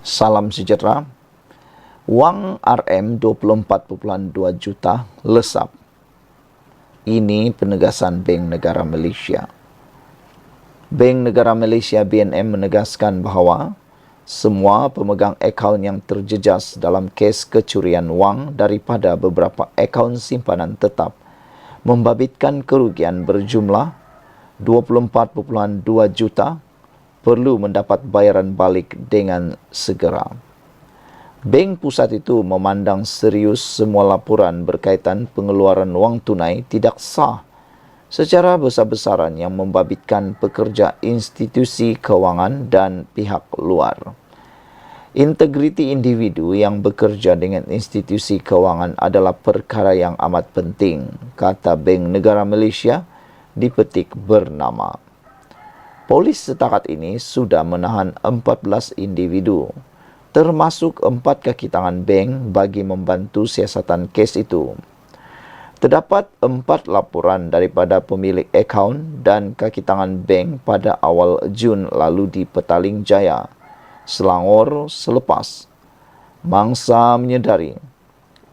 Salam sejahtera. Wang RM 24,2 juta lesap. Ini penegasan Bank Negara Malaysia. Bank Negara Malaysia BNM menegaskan bahawa semua pemegang akaun yang terjejas dalam kes kecurian wang daripada beberapa akaun simpanan tetap membabitkan kerugian berjumlah 24,2 juta perlu mendapat bayaran balik dengan segera. Bank Pusat itu memandang serius semua laporan berkaitan pengeluaran wang tunai tidak sah secara besar-besaran yang membabitkan pekerja institusi kewangan dan pihak luar. Integriti individu yang bekerja dengan institusi kewangan adalah perkara yang amat penting, kata Bank Negara Malaysia di petik bernama. Polis setakat ini sudah menahan 14 individu, termasuk 4 kaki tangan bank bagi membantu siasatan kes itu. Terdapat 4 laporan daripada pemilik akaun dan kaki tangan bank pada awal Jun lalu di Petaling Jaya, Selangor selepas. Mangsa menyedari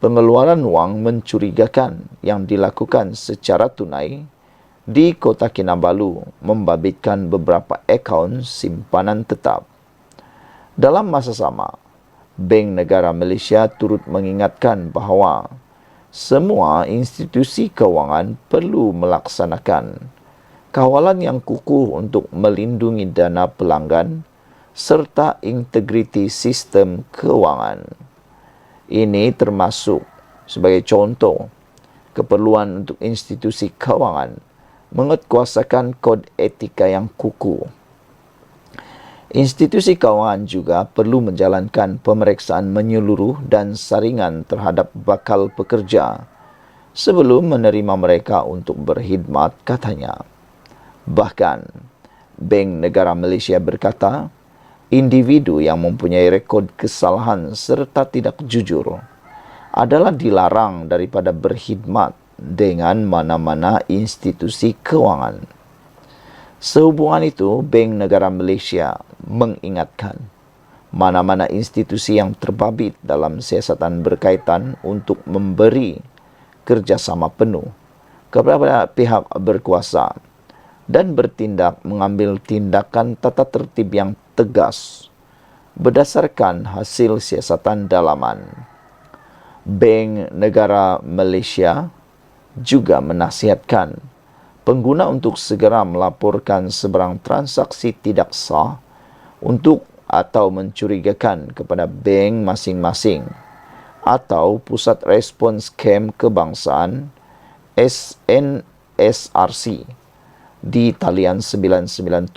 pengeluaran wang mencurigakan yang dilakukan secara tunai di Kota Kinabalu membabitkan beberapa akaun simpanan tetap. Dalam masa sama, Bank Negara Malaysia turut mengingatkan bahawa semua institusi kewangan perlu melaksanakan kawalan yang kukuh untuk melindungi dana pelanggan serta integriti sistem kewangan. Ini termasuk sebagai contoh keperluan untuk institusi kewangan menguatkuasakan kod etika yang kukuh. Institusi kewangan juga perlu menjalankan pemeriksaan menyeluruh dan saringan terhadap bakal pekerja sebelum menerima mereka untuk berkhidmat, katanya. Bahkan, Bank Negara Malaysia berkata, individu yang mempunyai rekod kesalahan serta tidak jujur adalah dilarang daripada berkhidmat dengan mana-mana institusi kewangan. Sehubungan itu, Bank Negara Malaysia mengingatkan mana-mana institusi yang terbabit dalam siasatan berkaitan untuk memberi kerjasama penuh kepada pihak berkuasa dan bertindak mengambil tindakan tata tertib yang tegas berdasarkan hasil siasatan dalaman. Bank Negara Malaysia juga menasihatkan pengguna untuk segera melaporkan sebarang transaksi tidak sah untuk atau mencurigakan kepada bank masing-masing atau Pusat Respons Kem Kebangsaan SNSRC di talian 997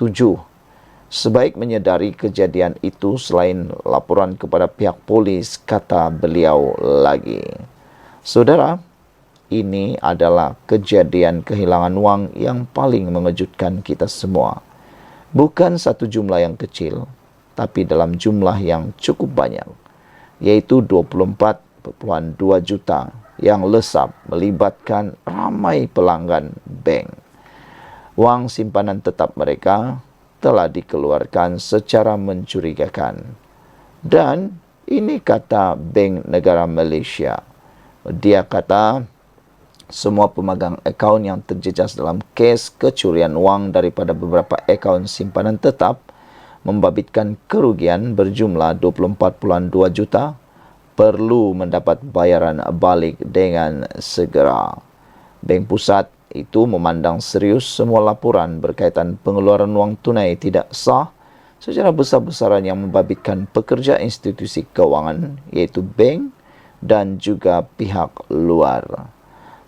sebaik menyedari kejadian itu selain laporan kepada pihak polis, kata beliau lagi. Saudara, ini adalah kejadian kehilangan wang yang paling mengejutkan kita semua. Bukan satu jumlah yang kecil, tapi dalam jumlah yang cukup banyak, yaitu 24,2 juta yang lesap melibatkan ramai pelanggan bank. Wang simpanan tetap mereka telah dikeluarkan secara mencurigakan. Dan ini kata Bank Negara Malaysia. Dia kata, semua pemegang akaun yang terjejas dalam kes kecurian wang daripada beberapa akaun simpanan tetap membabitkan kerugian berjumlah 24,2 juta perlu mendapat bayaran balik dengan segera. Bank Pusat itu memandang serius semua laporan berkaitan pengeluaran wang tunai tidak sah secara besar-besaran yang membabitkan pekerja institusi kewangan, iaitu bank dan juga pihak luar.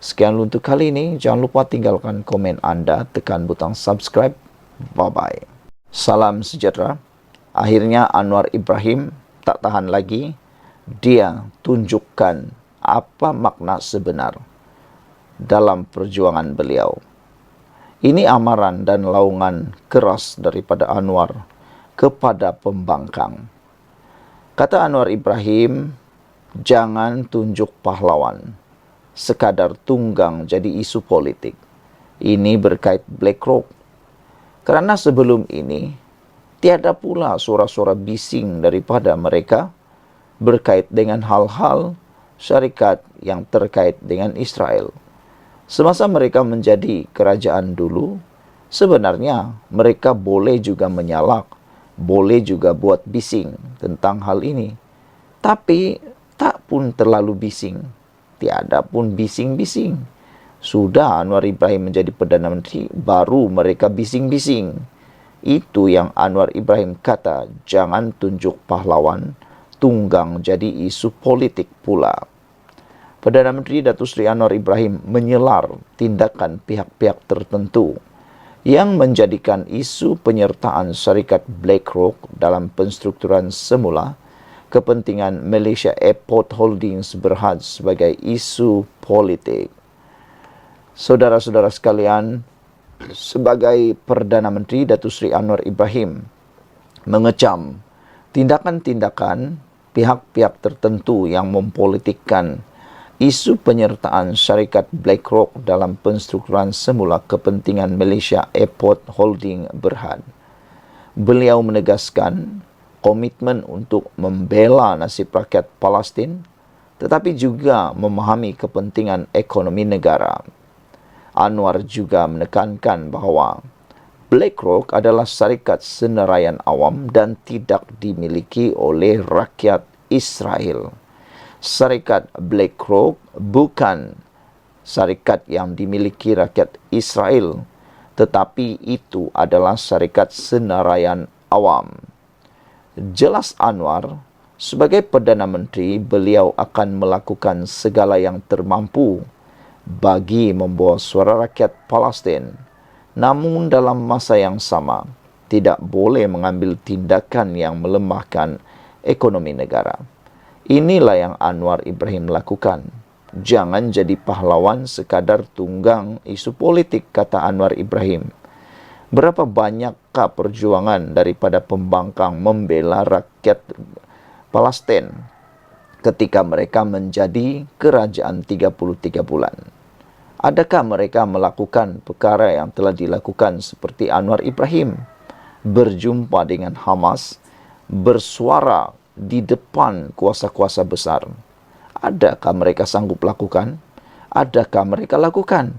Sekian untuk kali ini. Jangan lupa tinggalkan komen anda, tekan butang subscribe. Bye-bye. Salam sejahtera. Akhirnya Anwar Ibrahim tak tahan lagi. Dia tunjukkan apa makna sebenar dalam perjuangan beliau. Ini amaran dan laungan keras daripada Anwar kepada pembangkang. Kata Anwar Ibrahim, jangan tunjuk pahlawan sekadar tunggang jadi isu politik. Ini berkait BlackRock. Kerana sebelum ini, Tiada pula suara-suara bising daripada mereka berkait dengan hal-hal syarikat yang terkait dengan Israel. Semasa mereka menjadi kerajaan dulu, sebenarnya mereka boleh juga menyalak, boleh juga buat bising tentang hal ini. Tapi tak pun terlalu bising. Tiada pun bising-bising. Sudah Anwar Ibrahim menjadi Perdana Menteri, baru mereka bising-bising. Itu yang Anwar Ibrahim kata, jangan tunjuk pahlawan, tunggang jadi isu politik pula. Perdana Menteri Datuk Seri Anwar Ibrahim menyelar tindakan pihak-pihak tertentu yang menjadikan isu penyertaan syarikat BlackRock dalam penstrukturan semula kepentingan Malaysia Airport Holdings Berhad sebagai isu politik. Saudara-saudara sekalian, sebagai Perdana Menteri Datuk Seri Anwar Ibrahim mengecam tindakan-tindakan pihak-pihak tertentu yang mempolitikkan isu penyertaan syarikat BlackRock dalam penstrukturan semula kepentingan Malaysia Airport Holding Berhad. Beliau menegaskan komitmen untuk membela nasib rakyat Palestin, tetapi juga memahami kepentingan ekonomi negara. Anwar juga menekankan bahawa BlackRock adalah syarikat senerayan awam dan tidak dimiliki oleh rakyat Israel. Syarikat BlackRock bukan syarikat yang dimiliki rakyat Israel, tetapi itu adalah syarikat senerayan awam. Jelas Anwar, sebagai Perdana Menteri, beliau akan melakukan segala yang termampu bagi membawa suara rakyat Palestin. Namun dalam masa yang sama, tidak boleh mengambil tindakan yang melemahkan ekonomi negara. Inilah yang Anwar Ibrahim lakukan. Jangan jadi pahlawan sekadar tunggang isu politik, kata Anwar Ibrahim. Berapa banyakkah perjuangan daripada pembangkang membela rakyat Palestin ketika mereka menjadi kerajaan 33 bulan? Adakah mereka melakukan perkara yang telah dilakukan seperti Anwar Ibrahim? Berjumpa dengan Hamas, bersuara di depan kuasa-kuasa besar. Adakah mereka sanggup lakukan? Adakah mereka lakukan?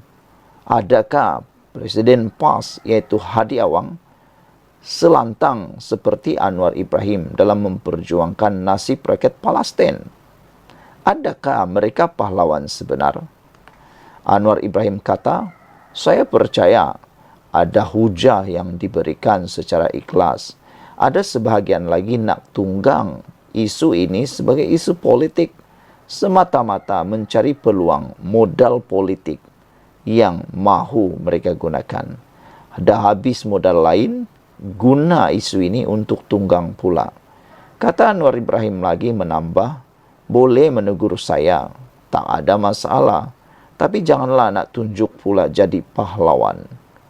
Adakah Presiden PAS iaitu Hadi Awang selantang seperti Anwar Ibrahim dalam memperjuangkan nasib rakyat Palestin? Adakah mereka pahlawan sebenar? Anwar Ibrahim kata, saya percaya ada hujah yang diberikan secara ikhlas. Ada sebahagian lagi nak tunggang isu ini sebagai isu politik, semata-mata mencari peluang modal politik yang mahu mereka gunakan. Dah habis modal lain, guna isu ini untuk tunggang pula. Kata Anwar Ibrahim lagi menambah, boleh menegur saya, tak ada masalah. Tapi janganlah nak tunjuk pula jadi pahlawan.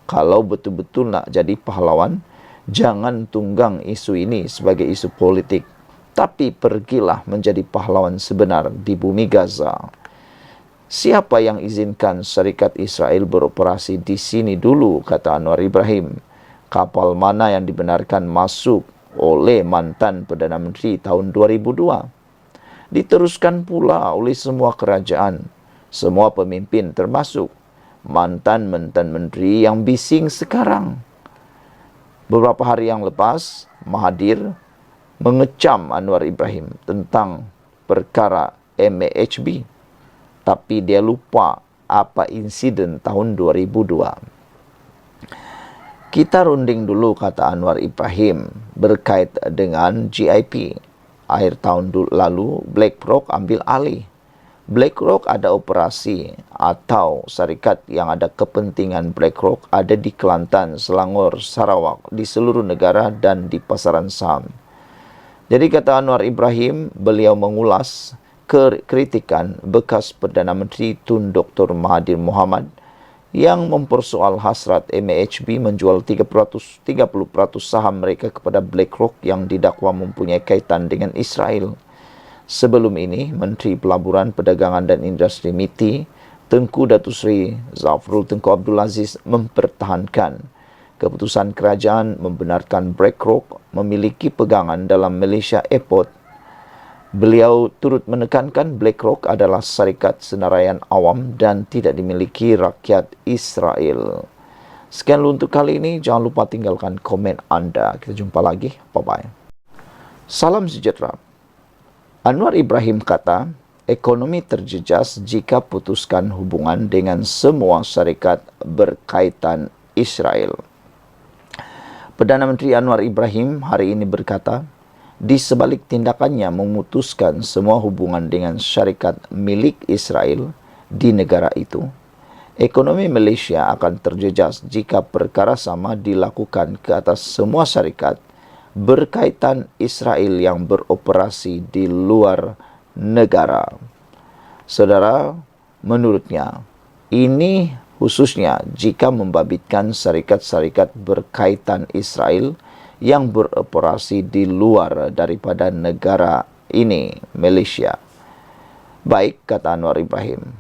Kalau betul-betul nak jadi pahlawan, jangan tunggang isu ini sebagai isu politik, tapi pergilah menjadi pahlawan sebenar di bumi Gaza. Siapa yang izinkan syarikat Israel beroperasi di sini dulu, kata Anwar Ibrahim. Kapal mana yang dibenarkan masuk oleh mantan Perdana Menteri tahun 2002? Diteruskan pula oleh semua kerajaan, semua pemimpin termasuk mantan-mantan menteri yang bising sekarang. Beberapa hari yang lepas, Mahathir mengecam Anwar Ibrahim tentang perkara MAHB. Tapi dia lupa apa insiden tahun 2002. Kita runding dulu, kata Anwar Ibrahim, berkait dengan GIP. Akhir tahun lalu, BlackRock ambil alih. BlackRock ada operasi atau syarikat yang ada kepentingan BlackRock ada di Kelantan, Selangor, Sarawak, di seluruh negara dan di pasaran saham. Jadi kata Anwar Ibrahim, beliau mengulas kritikan bekas Perdana Menteri Tun Dr. Mahathir Mohamad yang mempersoal hasrat MAHB menjual 30% saham mereka kepada BlackRock yang didakwa mempunyai kaitan dengan Israel. Sebelum ini, Menteri Pelaburan, Perdagangan dan Industri MITI, Tengku Datuk Seri Zafrul Tengku Abdul Aziz mempertahankan Keputusan kerajaan membenarkan BlackRock memiliki pegangan dalam Malaysia Airport. Beliau turut menekankan BlackRock adalah syarikat senaraian awam dan tidak dimiliki rakyat Israel. Sekian dulu untuk kali ini. Jangan lupa tinggalkan komen anda. Kita jumpa lagi. Bye-bye. Salam sejahtera. Anwar Ibrahim kata, ekonomi terjejas jika putuskan hubungan dengan semua syarikat berkaitan Israel. Perdana Menteri Anwar Ibrahim hari ini berkata, di sebalik tindakannya memutuskan semua hubungan dengan syarikat milik Israel di negara itu, ekonomi Malaysia akan terjejas jika perkara sama dilakukan ke atas semua syarikat berkaitan Israel yang beroperasi di luar negara. Saudara, menurutnya, ini khususnya jika membabitkan syarikat-syarikat berkaitan Israel yang beroperasi di luar daripada negara ini, Malaysia. Baik, kata Anwar Ibrahim,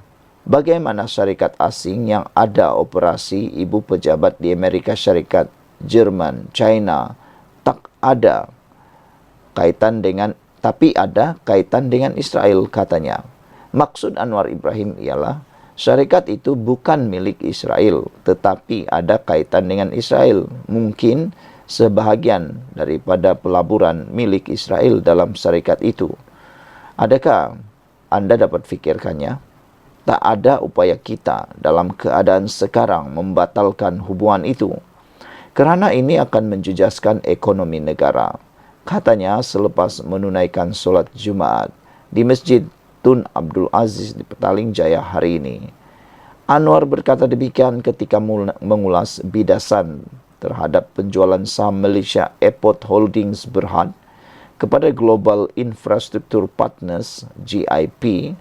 bagaimana syarikat asing yang ada operasi ibu pejabat di Amerika Syarikat, Jerman, China, tapi ada kaitan dengan Israel, katanya. Maksud Anwar Ibrahim ialah syarikat itu bukan milik Israel, tetapi ada kaitan dengan Israel. Mungkin sebahagian daripada pelaburan milik Israel dalam syarikat itu. Adakah anda dapat fikirkannya? Tak ada upaya kita dalam keadaan sekarang membatalkan hubungan itu, kerana ini akan menjejaskan ekonomi negara, katanya selepas menunaikan solat Jumaat di Masjid Tun Abdul Aziz di Petaling Jaya hari ini. Anwar berkata demikian ketika mengulas bidasan terhadap penjualan saham Malaysia Airport Holdings Berhad kepada Global Infrastructure Partners GIP,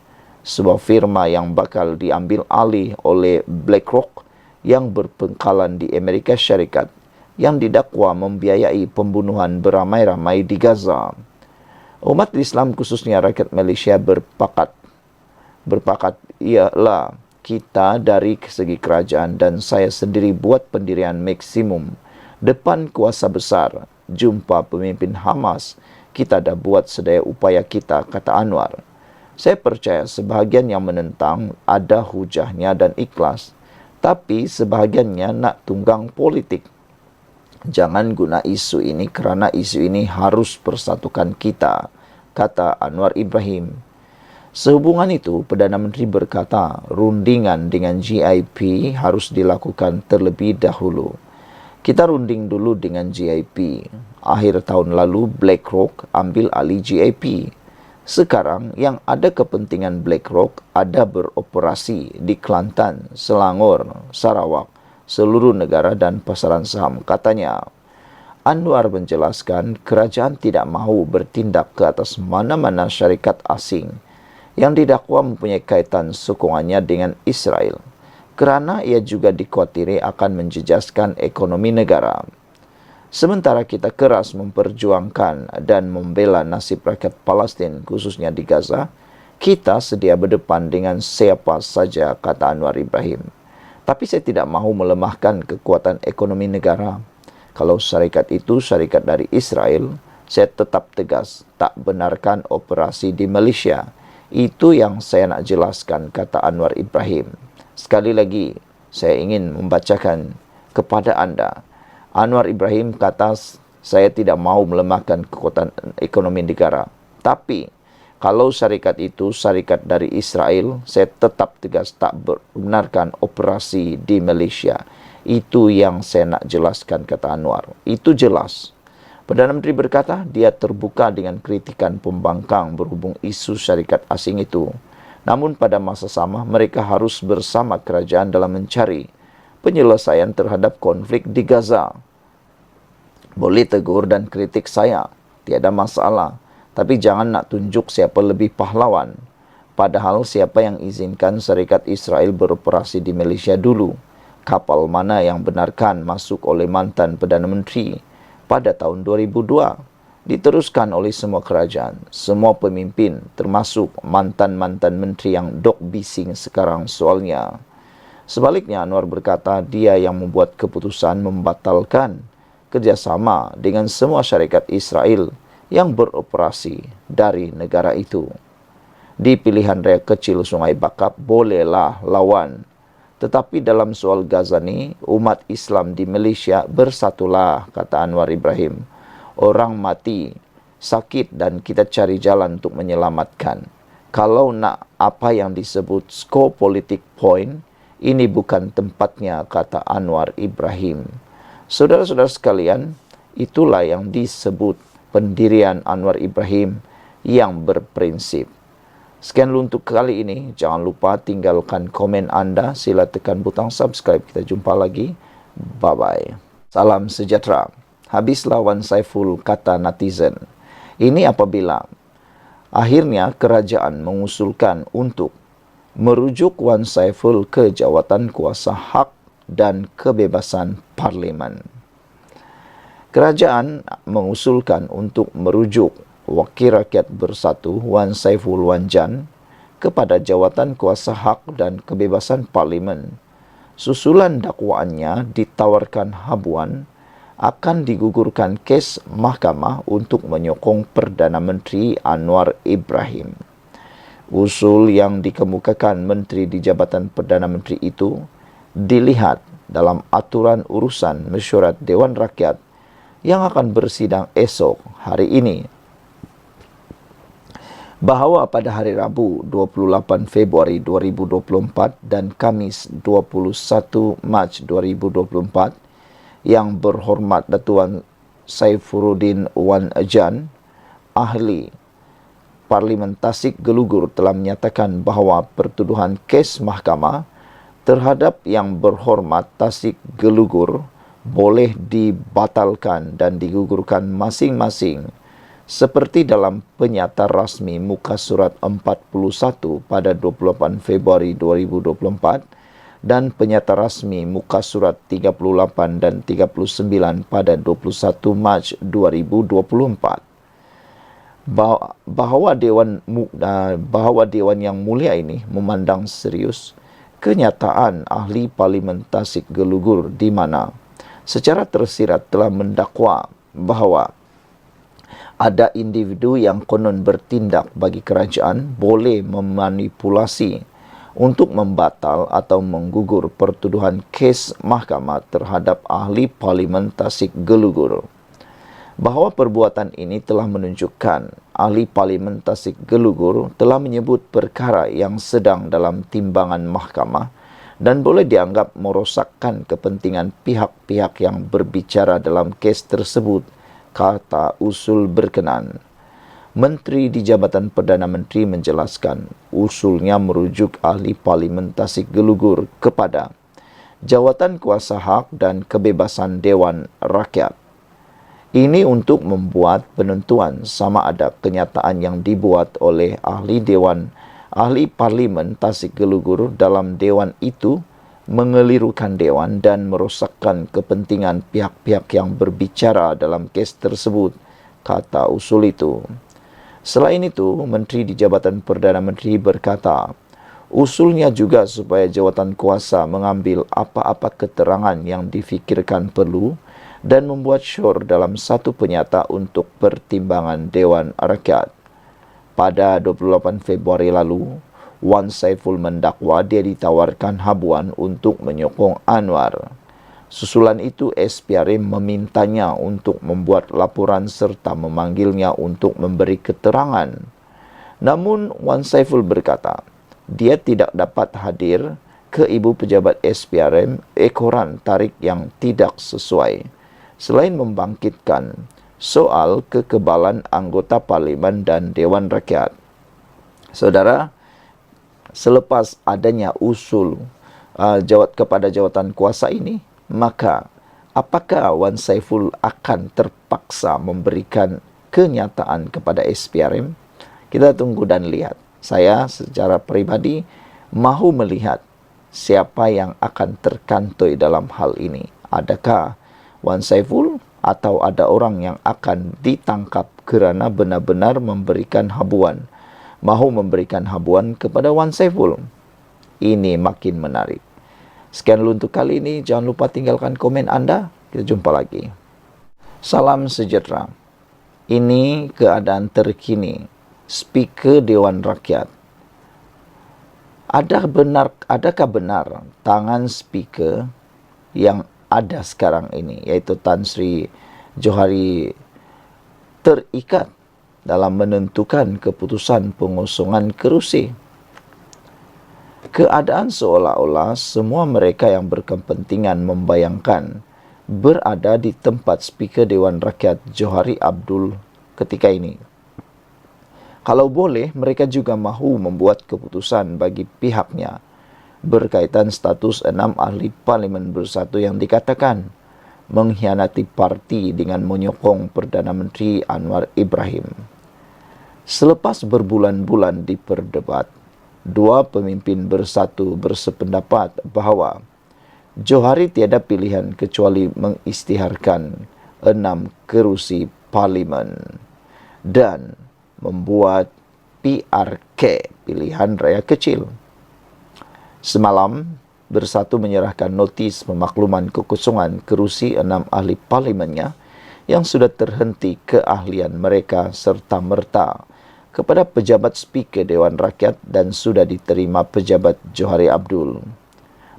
sebuah firma yang bakal diambil alih oleh BlackRock yang berpangkalan di Amerika Syarikat yang didakwa membiayai pembunuhan beramai-ramai di Gaza. Umat Islam khususnya rakyat Malaysia berpakat ialah kita dari segi kerajaan dan saya sendiri buat pendirian maksimum depan kuasa besar. Jumpa pemimpin Hamas, kita dah buat sedaya upaya kita, kata Anwar. Saya percaya sebahagian yang menentang ada hujahnya dan ikhlas, tapi sebahagiannya nak tunggang politik. Jangan guna isu ini kerana isu ini harus persatukan kita, kata Anwar Ibrahim. Sehubungan itu, Perdana Menteri berkata rundingan dengan GIP harus dilakukan terlebih dahulu. Kita runding dulu dengan GIP. Akhir tahun lalu BlackRock ambil alih GIP. Sekarang yang ada kepentingan BlackRock ada beroperasi di Kelantan, Selangor, Sarawak, seluruh negara dan pasaran saham, katanya. Anwar menjelaskan kerajaan tidak mahu bertindak ke atas mana-mana syarikat asing yang didakwa mempunyai kaitan sokongannya dengan Israel, kerana ia juga dikhawatiri akan menjejaskan ekonomi negara. Sementara kita keras memperjuangkan dan membela nasib rakyat Palestin, khususnya di Gaza, kita sedia berdepan dengan siapa saja, kata Anwar Ibrahim. Tapi saya tidak mahu melemahkan kekuatan ekonomi negara. Kalau syarikat itu syarikat dari Israel, saya tetap tegas tak benarkan operasi di Malaysia. Itu yang saya nak jelaskan, kata Anwar Ibrahim. Sekali lagi, saya ingin membacakan kepada anda. Anwar Ibrahim kata, saya tidak mahu melemahkan kekuatan ekonomi negara. Tapi, kalau syarikat itu syarikat dari Israel, saya tetap tegas tak benarkan operasi di Malaysia. Itu yang saya nak jelaskan, kata Anwar. Itu jelas. Perdana Menteri berkata dia terbuka dengan kritikan pembangkang berhubung isu syarikat asing itu. Namun pada masa sama mereka harus bersama kerajaan dalam mencari penyelesaian terhadap konflik di Gaza. Boleh tegur dan kritik saya, tiada masalah. Tapi jangan nak tunjuk siapa lebih pahlawan. Padahal siapa yang izinkan syarikat Israel beroperasi di Malaysia dulu? Kapal mana yang benarkan masuk oleh mantan Perdana Menteri pada tahun 2002, diteruskan oleh semua kerajaan, semua pemimpin, termasuk mantan-mantan menteri yang dok bising sekarang soalnya. Sebaliknya, Anwar berkata dia yang membuat keputusan membatalkan kerjasama dengan semua syarikat Israel yang beroperasi dari negara itu. Di pilihan raya kecil Sungai Bakap, bolehlah lawan. Tetapi dalam soal Gaza ni, umat Islam di Malaysia bersatulah, kata Anwar Ibrahim. Orang mati, sakit dan kita cari jalan untuk menyelamatkan. Kalau nak apa yang disebut skor politik point, ini bukan tempatnya, kata Anwar Ibrahim. Saudara-saudara sekalian, itulah yang disebut pendirian Anwar Ibrahim yang berprinsip. Sekian dulu untuk kali ini. Jangan lupa tinggalkan komen anda. Sila tekan butang subscribe. Kita jumpa lagi. Bye-bye. Salam sejahtera. Habislah Wan Saiful, kata netizen. Ini apabila akhirnya kerajaan mengusulkan untuk merujuk Wan Saiful ke jawatan kuasa hak dan kebebasan parlimen. Kerajaan mengusulkan untuk merujuk Wakil Rakyat Bersatu Wan Saiful Wanjan kepada jawatan kuasa hak dan kebebasan parlimen. Susulan dakwaannya ditawarkan habuan akan digugurkan kes mahkamah untuk menyokong Perdana Menteri Anwar Ibrahim. Usul yang dikemukakan Menteri di Jabatan Perdana Menteri itu dilihat dalam aturan urusan mesyuarat Dewan Rakyat yang akan bersidang esok hari ini. Bahawa pada hari Rabu 28 Februari 2024 dan Kamis 21 Mac 2024, Yang Berhormat Datuan Saifuruddin Wan Jan, ahli Parlimen Tasik Gelugur, telah menyatakan bahawa pertuduhan kes mahkamah terhadap Yang Berhormat Tasik Gelugur boleh dibatalkan dan digugurkan masing-masing seperti dalam penyata rasmi muka surat 41 pada 28 Februari 2024 dan penyata rasmi muka surat 38 dan 39 pada 21 Mac 2024. Bahawa Dewan Yang Mulia ini memandang serius kenyataan ahli Parlimen Tasik Gelugur di mana secara tersirat telah mendakwa bahawa ada individu yang konon bertindak bagi kerajaan boleh memanipulasi untuk membatal atau menggugur pertuduhan kes mahkamah terhadap ahli Parlimen Tasik Gelugur. Bahawa perbuatan ini telah menunjukkan ahli Parlimen Tasik Gelugur telah menyebut perkara yang sedang dalam timbangan mahkamah dan boleh dianggap merosakkan kepentingan pihak-pihak yang berbicara dalam kes tersebut, kata usul berkenan. Menteri di Jabatan Perdana Menteri menjelaskan usulnya merujuk ahli Parlimen Tasik Gelugur kepada jawatan kuasa hak dan kebebasan Dewan Rakyat. Ini untuk membuat penentuan sama ada kenyataan yang dibuat oleh ahli Parlimen Tasik Gelugur dalam Dewan itu mengelirukan Dewan dan merosakkan kepentingan pihak-pihak yang berbicara dalam kes tersebut, kata usul itu. Selain itu, Menteri di Jabatan Perdana Menteri berkata, usulnya juga supaya jawatan kuasa mengambil apa-apa keterangan yang difikirkan perlu dan membuat syur dalam satu penyata untuk pertimbangan Dewan Rakyat. Pada 28 Februari lalu, Wan Saiful mendakwa dia ditawarkan habuan untuk menyokong Anwar. Susulan itu, SPRM memintanya untuk membuat laporan serta memanggilnya untuk memberi keterangan. Namun, Wan Saiful berkata, dia tidak dapat hadir ke Ibu Pejabat SPRM ekoran tarik yang tidak sesuai, selain membangkitkan soal kekebalan anggota Parlimen dan Dewan Rakyat. Saudara, selepas adanya usul kepada jawatan kuasa ini, maka apakah Wan Saiful akan terpaksa memberikan kenyataan kepada SPRM? Kita tunggu dan lihat. Saya secara pribadi mahu melihat siapa yang akan terkantoi dalam hal ini. Adakah Wan Saiful atau ada orang yang akan ditangkap kerana benar-benar memberikan habuan, mahu memberikan habuan kepada Wan Saiful? Ini makin menarik. Sekian dulu untuk kali ini. Jangan lupa tinggalkan komen Anda. Kita jumpa lagi. Salam sejahtera. Ini keadaan terkini. Speaker Dewan Rakyat. Adakah benar tangan speaker yang ada sekarang ini, yaitu Tan Sri Johari, terikat dalam menentukan keputusan pengosongan kerusi? Keadaan seolah-olah semua mereka yang berkepentingan membayangkan berada di tempat Speaker Dewan Rakyat Johari Abdul ketika ini. Kalau boleh, mereka juga mahu membuat keputusan bagi pihaknya berkaitan status 6 ahli Parlimen Bersatu yang dikatakan mengkhianati parti dengan menyokong Perdana Menteri Anwar Ibrahim. Selepas berbulan-bulan diperdebat, dua pemimpin bersatu bersependapat bahawa Johari tiada pilihan kecuali mengisytiharkan 6 kerusi parlimen dan membuat PRK, pilihan raya kecil. Semalam, Bersatu menyerahkan notis pemakluman kekosongan kerusi 6 ahli parlimennya yang sudah terhenti keahlian mereka serta-merta kepada pejabat Speaker Dewan Rakyat dan sudah diterima pejabat Johari Abdul.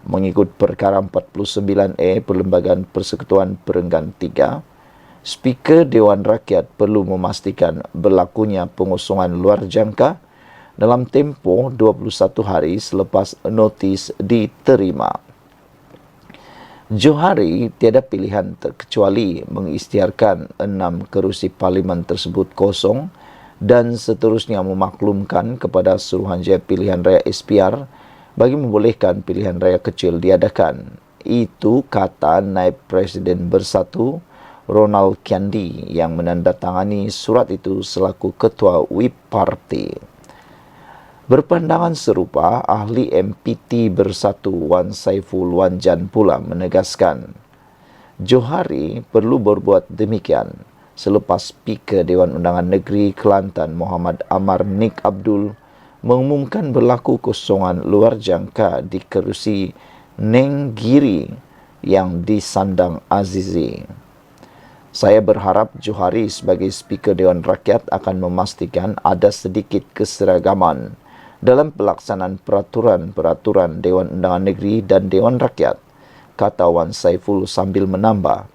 Mengikut perkara 49A Perlembagaan Persekutuan Perenggan 3, Speaker Dewan Rakyat perlu memastikan berlakunya pengosongan luar jangka dalam tempoh 21 hari selepas notis diterima. Johari tiada pilihan kecuali mengisytiharkan 6 kerusi parlimen tersebut kosong dan seterusnya memaklumkan kepada Suruhanjaya Pilihan Raya SPR bagi membolehkan pilihan raya kecil diadakan. Itu kata Naib Presiden Bersatu Ronald Kiandi yang menandatangani surat itu selaku Ketua Whip Parti. Berpandangan serupa, ahli MPT Bersatu Wan Saiful Wanjan pula menegaskan Johari perlu berbuat demikian selepas Speaker Dewan Undangan Negeri Kelantan Muhammad Amar Nik Abdul mengumumkan berlaku kosongan luar jangka di kerusi Nenggiri yang disandang Azizi. Saya berharap Johari sebagai Speaker Dewan Rakyat akan memastikan ada sedikit keseragaman dalam pelaksanaan peraturan-peraturan Dewan Undangan Negeri dan Dewan Rakyat, kata Wan Saiful sambil menambah,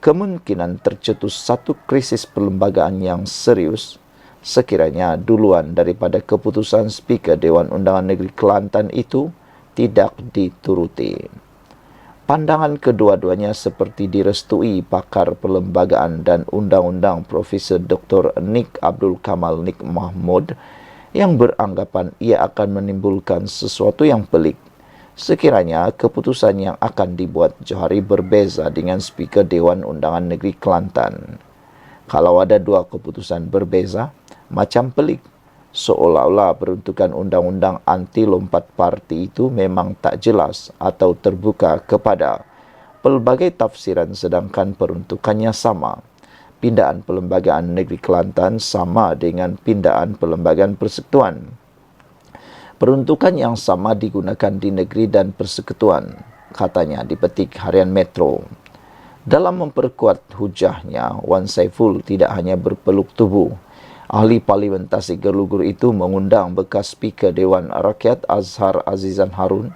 kemungkinan tercetus satu krisis perlembagaan yang serius sekiranya duluan daripada keputusan Speaker Dewan Undangan Negeri Kelantan itu tidak dituruti. Pandangan kedua-duanya seperti direstui pakar perlembagaan dan undang-undang Profesor Dr. Nik Abdul Kamal Nik Mahmud yang beranggapan ia akan menimbulkan sesuatu yang pelik sekiranya keputusan yang akan dibuat Johari berbeza dengan Speaker Dewan Undangan Negeri Kelantan. Kalau ada dua keputusan berbeza, macam pelik. Seolah-olah peruntukan undang-undang anti lompat parti itu memang tak jelas atau terbuka kepada pelbagai tafsiran sedangkan peruntukannya sama. Pindaan Perlembagaan Negeri Kelantan sama dengan pindaan Perlembagaan Persekutuan. Peruntukan yang sama digunakan di negeri dan persekutuan, katanya dipetik Harian Metro. Dalam memperkuat hujahnya, Wan Saiful tidak hanya berpeluk tubuh. Ahli Parlimentasi Gelugur itu mengundang bekas Speaker Dewan Rakyat Azhar Azizan Harun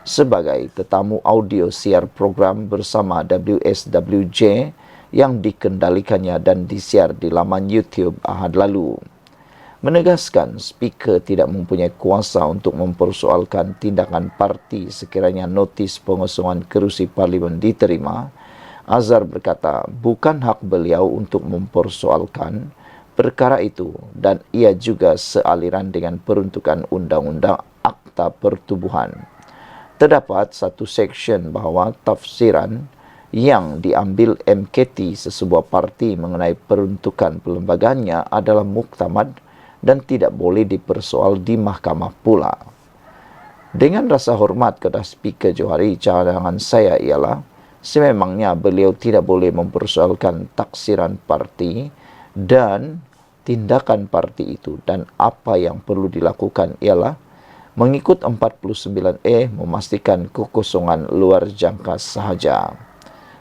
sebagai tetamu audio siar program bersama WSWJ yang dikendalikannya dan disiar di laman YouTube Ahad lalu. Menegaskan Speaker tidak mempunyai kuasa untuk mempersoalkan tindakan parti sekiranya notis pengosongan kerusi parlimen diterima. Azhar berkata bukan hak beliau untuk mempersoalkan perkara itu dan ia juga sealiran dengan peruntukan Undang-Undang Akta Pertubuhan. Terdapat satu seksyen bahawa tafsiran yang diambil MKT sesebuah parti mengenai peruntukan perlembagaannya adalah muktamad dan tidak boleh dipersoal di mahkamah pula. Dengan rasa hormat kepada Speaker Johari, cadangan saya ialah sememangnya beliau tidak boleh mempersoalkan taksiran parti dan tindakan parti itu, dan apa yang perlu dilakukan ialah Mengikut 49E memastikan kekosongan luar jangka sahaja.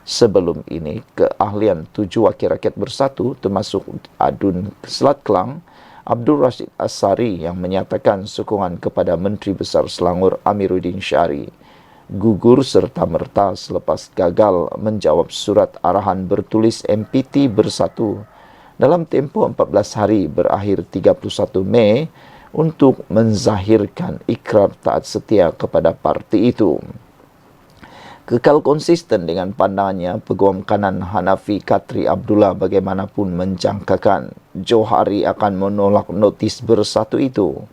Sebelum ini, keahlian 7 wakil rakyat bersatu termasuk Adun Selat Kelang, Abdul Rashid Asari yang menyatakan sokongan kepada Menteri Besar Selangor Amiruddin Syari gugur serta-merta selepas gagal menjawab surat arahan bertulis MPT Bersatu dalam tempoh 14 hari berakhir 31 Mei untuk menzahirkan ikrar taat setia kepada parti itu. Kekal konsisten dengan pandangannya, Peguam Kanan Hanafi Katri Abdullah bagaimanapun menjangkakan Johari akan menolak notis bersatu itu.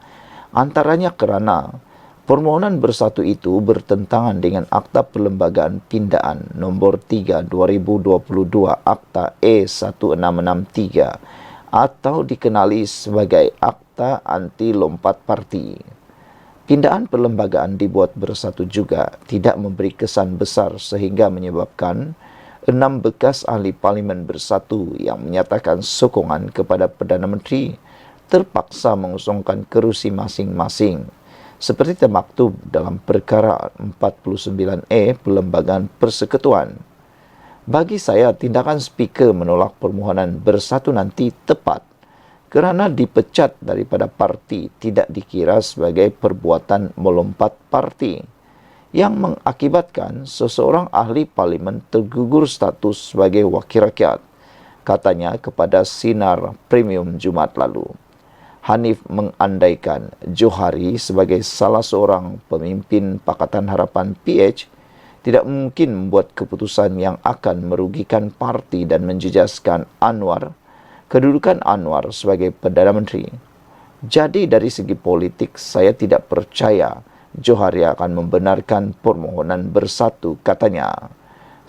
Antaranya kerana permohonan bersatu itu bertentangan dengan Akta Perlembagaan Pindaan nombor 3 2022 Akta E1663 atau dikenali sebagai Akta Anti Lompat Parti. Pindaan perlembagaan dibuat bersatu juga tidak memberi kesan besar sehingga menyebabkan 6 bekas ahli parlimen bersatu yang menyatakan sokongan kepada Perdana Menteri terpaksa mengusungkan kerusi masing-masing seperti termaktub dalam perkara 49E Perlembagaan Persekutuan. Bagi saya, tindakan Speaker menolak permohonan bersatu nanti tepat kerana dipecat daripada parti tidak dikira sebagai perbuatan melompat parti yang mengakibatkan seseorang ahli parlimen tergugur status sebagai wakil rakyat, katanya kepada Sinar Premium Jumaat lalu. Hanif mengandaikan Johari sebagai salah seorang pemimpin Pakatan Harapan PH tidak mungkin membuat keputusan yang akan merugikan parti dan menjejaskan kedudukan Anwar sebagai Perdana Menteri. Jadi dari segi politik, saya tidak percaya Johari akan membenarkan permohonan bersatu, katanya.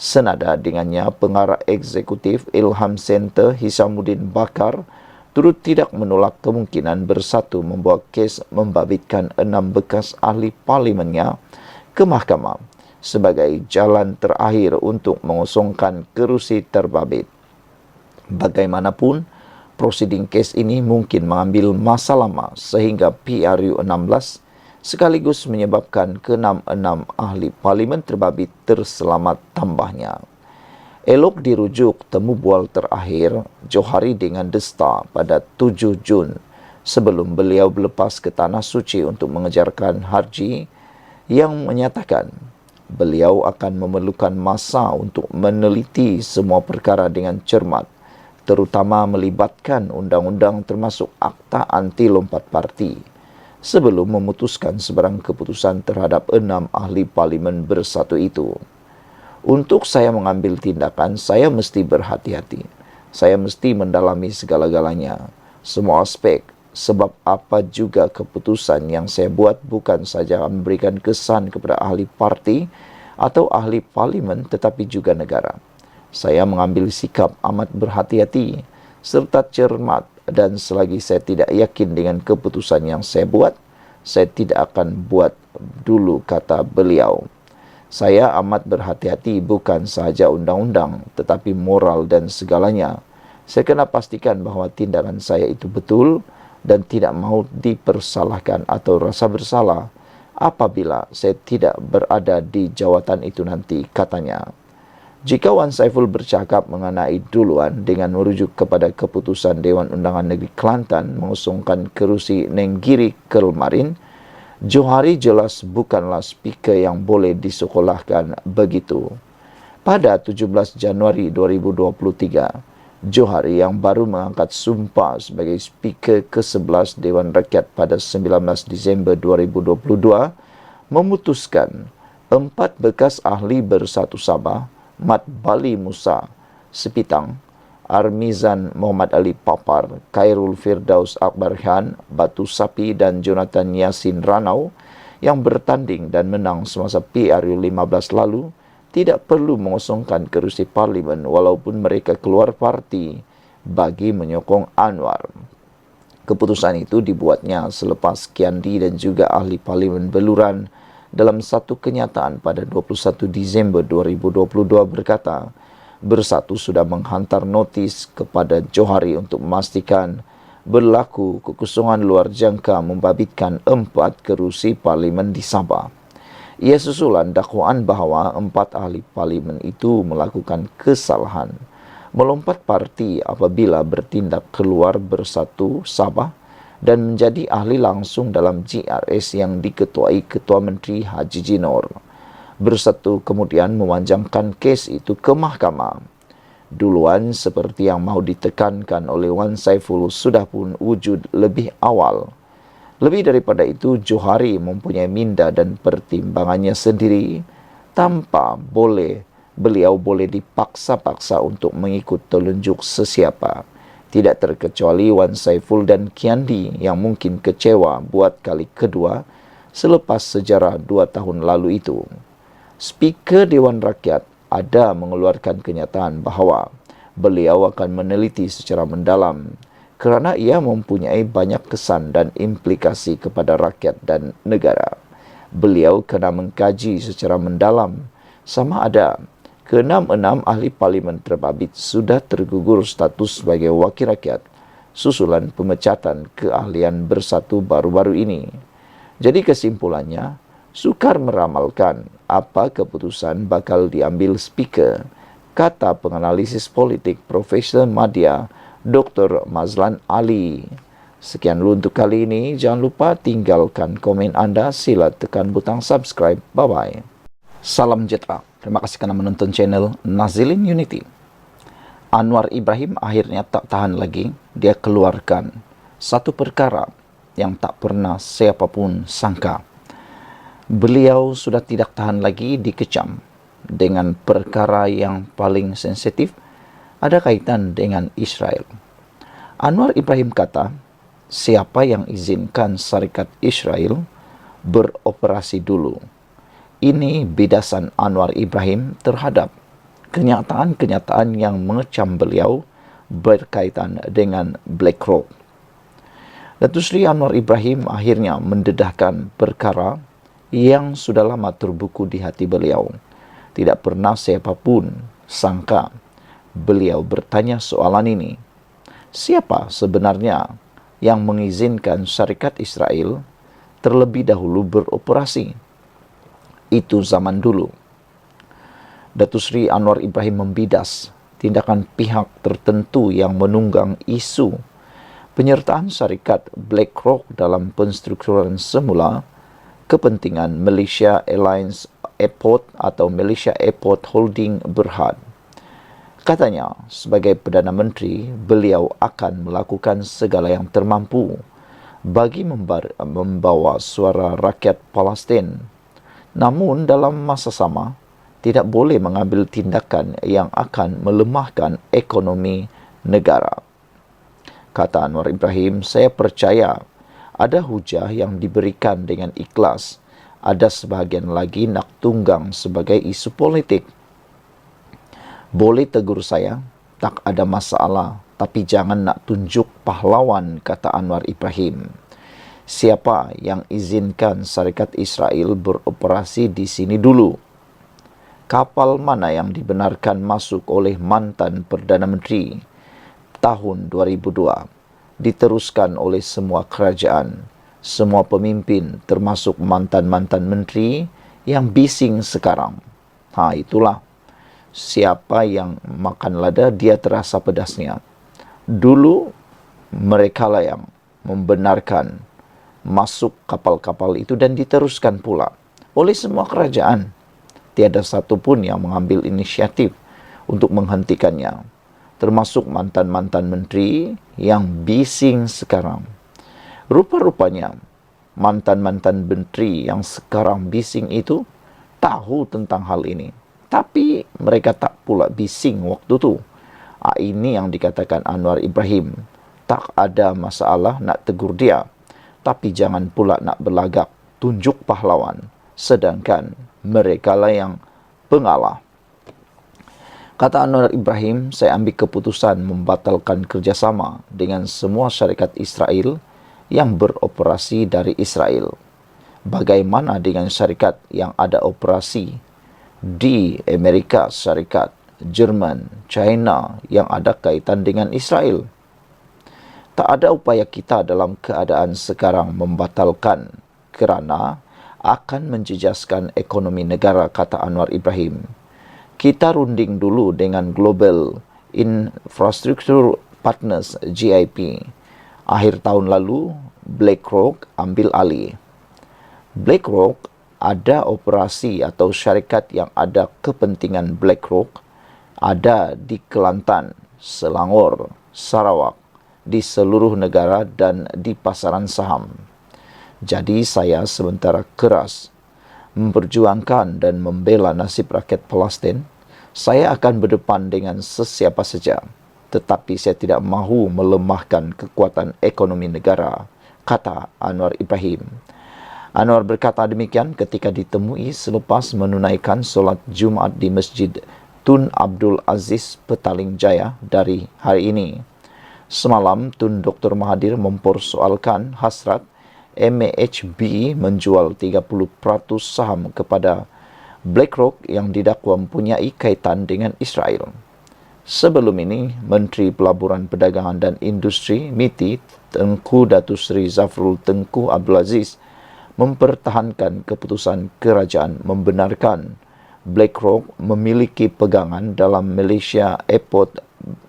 Senada dengannya, pengarah eksekutif Ilham Center Hisamuddin Bakar turut tidak menolak kemungkinan bersatu membawa kes membabitkan 6 bekas ahli parlimennya ke mahkamah sebagai jalan terakhir untuk mengosongkan kerusi terbabit. Bagaimanapun, prosiding kes ini mungkin mengambil masa lama sehingga PRU 16 sekaligus menyebabkan ke-6 ahli parlimen terbabit terselamat tambahnya. Elok dirujuk temu bual terakhir Johari dengan Desta pada 7 Jun sebelum beliau berlepas ke Tanah Suci untuk mengejarkan haji yang menyatakan beliau akan memerlukan masa untuk meneliti semua perkara dengan cermat, terutama melibatkan undang-undang termasuk Akta Anti Lompat Parti, sebelum memutuskan sebarang keputusan terhadap 6 ahli parlimen bersatu itu. Untuk saya mengambil tindakan, saya mesti berhati-hati. Saya mesti mendalami segala-galanya, semua aspek, sebab apa juga keputusan yang saya buat bukan saja memberikan kesan kepada ahli parti atau ahli parlimen tetapi juga negara. Saya mengambil sikap amat berhati-hati serta cermat dan selagi saya tidak yakin dengan keputusan yang saya buat, saya tidak akan buat dulu, kata beliau. Saya amat berhati-hati bukan sahaja undang-undang tetapi moral dan segalanya. Saya kena pastikan bahawa tindakan saya itu betul dan tidak mahu dipersalahkan atau rasa bersalah apabila saya tidak berada di jawatan itu nanti, katanya. Jika Wan Saiful bercakap mengenai duluan dengan merujuk kepada keputusan Dewan Undangan Negeri Kelantan mengusungkan kerusi Nenggiri Kelmarin, Johari jelas bukanlah speaker yang boleh disekolahkan begitu. Pada 17 Januari 2023, Johari yang baru mengangkat sumpah sebagai Speaker ke-11 Dewan Rakyat pada 19 Disember 2022 memutuskan 4 bekas ahli bersatu Sabah, Mat Bali Musa Sepitang, Armizan Muhammad Ali Papar, Khairul Firdaus Akbar Khan, Batu Sapi dan Jonathan Yasin Ranau yang bertanding dan menang semasa PRU 15 lalu tidak perlu mengosongkan kerusi parlimen walaupun mereka keluar parti bagi menyokong Anwar. Keputusan itu dibuatnya selepas Kiandi dan juga ahli parlimen Beluran dalam satu kenyataan pada 21 Disember 2022 berkata, Bersatu sudah menghantar notis kepada Johari untuk memastikan berlaku kekosongan luar jangka membabitkan 4 kerusi parlimen di Sabah. Ia susulan dakwaan bahawa 4 ahli parlimen itu melakukan kesalahan melompat parti apabila bertindak keluar Bersatu Sabah dan menjadi ahli langsung dalam GRS yang diketuai Ketua Menteri Haji Jinor. Bersatu kemudian memanjangkan kes itu ke mahkamah. Duluan seperti yang mahu ditekankan oleh Wan Saiful sudah pun wujud lebih awal. Lebih daripada itu, Johari mempunyai minda dan pertimbangannya sendiri tanpa beliau boleh dipaksa-paksa untuk mengikut telunjuk sesiapa. Tidak terkecuali Wan Saiful dan Kiandi yang mungkin kecewa buat kali kedua selepas sejarah 2 tahun lalu itu. Speaker Dewan Rakyat ada mengeluarkan kenyataan bahawa beliau akan meneliti secara mendalam kerana ia mempunyai banyak kesan dan implikasi kepada rakyat dan negara. Beliau kena mengkaji secara mendalam sama ada ke-6 ahli parlimen terbabit sudah tergugur status sebagai wakil rakyat susulan pemecatan keahlian Bersatu baru-baru ini. Jadi kesimpulannya, sukar meramalkan apa keputusan bakal diambil speaker, kata penganalisis politik Profesor Madya Dr. Mazlan Ali. Sekian dulu untuk kali ini. Jangan lupa tinggalkan komen anda. Sila tekan butang subscribe. Bye-bye. Salam sejahtera. Terima kasih kerana menonton channel Nazilin Unity. Anwar Ibrahim akhirnya tak tahan lagi. Dia keluarkan satu perkara yang tak pernah siapapun sangka. Beliau sudah tidak tahan lagi dikecam dengan perkara yang paling sensitif ada kaitan dengan Israel. Anwar Ibrahim kata, siapa yang izinkan syarikat Israel beroperasi dulu? Ini bidasan Anwar Ibrahim terhadap kenyataan-kenyataan yang mengecam beliau berkaitan dengan BlackRock. Datuk Seri Anwar Ibrahim akhirnya mendedahkan perkara yang sudah lama terbuku di hati beliau. Tidak pernah siapapun sangka beliau bertanya soalan ini. Siapa sebenarnya yang mengizinkan syarikat Israel terlebih dahulu beroperasi? Itu zaman dulu. Datuk Seri Anwar Ibrahim membidas tindakan pihak tertentu yang menunggang isu penyertaan syarikat BlackRock dalam penstrukturan semula kepentingan Malaysia Airlines Airport atau Malaysia Airport Holding Berhad. Katanya, sebagai Perdana Menteri, beliau akan melakukan segala yang termampu bagi membawa suara rakyat Palestin. Namun, dalam masa sama, tidak boleh mengambil tindakan yang akan melemahkan ekonomi negara. Kata Anwar Ibrahim, saya percaya ada hujah yang diberikan dengan ikhlas. Ada sebahagian lagi nak tunggang sebagai isu politik. Boleh tegur saya, tak ada masalah. Tapi jangan nak tunjuk pahlawan, kata Anwar Ibrahim. Siapa yang izinkan syarikat Israel beroperasi di sini dulu? Kapal mana yang dibenarkan masuk oleh mantan Perdana Menteri tahun 2002? Diteruskan oleh semua kerajaan, semua pemimpin termasuk mantan-mantan menteri yang bising sekarang. Itulah. Siapa yang makan lada, dia terasa pedasnya. Dulu, mereka lah yang membenarkan masuk kapal-kapal itu dan diteruskan pula oleh semua kerajaan. Tiada satu pun yang mengambil inisiatif untuk menghentikannya. Termasuk mantan-mantan menteri yang bising sekarang. Rupa-rupanya, mantan-mantan menteri yang sekarang bising itu tahu tentang hal ini. Tapi mereka tak pula bising waktu itu. Ini yang dikatakan Anwar Ibrahim. Tak ada masalah nak tegur dia. Tapi jangan pula nak berlagak, tunjuk pahlawan. Sedangkan mereka lah yang pengalah. Kata Anwar Ibrahim, saya ambil keputusan membatalkan kerjasama dengan semua syarikat Israel yang beroperasi dari Israel. Bagaimana dengan syarikat yang ada operasi di Amerika Syarikat, Jerman, China yang ada kaitan dengan Israel? Tak ada upaya kita dalam keadaan sekarang membatalkan kerana akan menjejaskan ekonomi negara, kata Anwar Ibrahim. Kita runding dulu dengan Global Infrastructure Partners GIP. Akhir tahun lalu, BlackRock ambil alih. BlackRock ada operasi atau syarikat yang ada kepentingan BlackRock ada di Kelantan, Selangor, Sarawak, di seluruh negara dan di pasaran saham. Jadi saya sementara keras memperjuangkan dan membela nasib rakyat Palestin. Saya akan berdepan dengan sesiapa saja, tetapi saya tidak mahu melemahkan kekuatan ekonomi negara, kata Anwar Ibrahim. Anwar berkata demikian ketika ditemui selepas menunaikan solat Jumaat di Masjid Tun Abdul Aziz Petaling Jaya dari hari ini. Semalam, Tun Dr. Mahathir mempersoalkan hasrat MAHB menjual 30% saham kepada BlackRock yang didakwa mempunyai kaitan dengan Israel. Sebelum ini, Menteri Pelaburan Perdagangan dan Industri MITI Tengku Datuk Seri Zafrul Tengku Abdul Aziz mempertahankan keputusan kerajaan membenarkan BlackRock memiliki pegangan dalam Malaysia Airport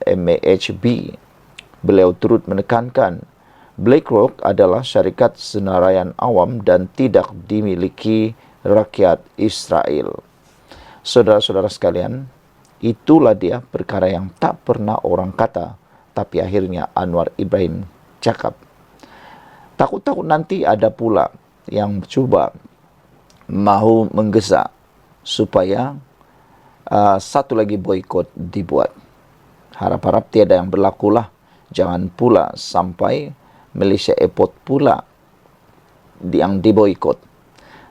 MAHB. Beliau turut menekankan BlackRock adalah syarikat senaraian awam dan tidak dimiliki rakyat Israel. Saudara-saudara sekalian, itulah dia perkara yang tak pernah orang kata, tapi akhirnya Anwar Ibrahim cakap. Takut-takut nanti ada pula yang cuba mahu menggesa supaya satu lagi boikot dibuat. Harap-harap tiada yang berlakulah. Jangan pula sampai Malaysia Airport pula yang diboikot.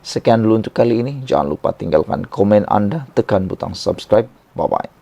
Sekian dulu untuk kali ini. Jangan lupa tinggalkan komen anda, tekan butang subscribe. Bye-bye.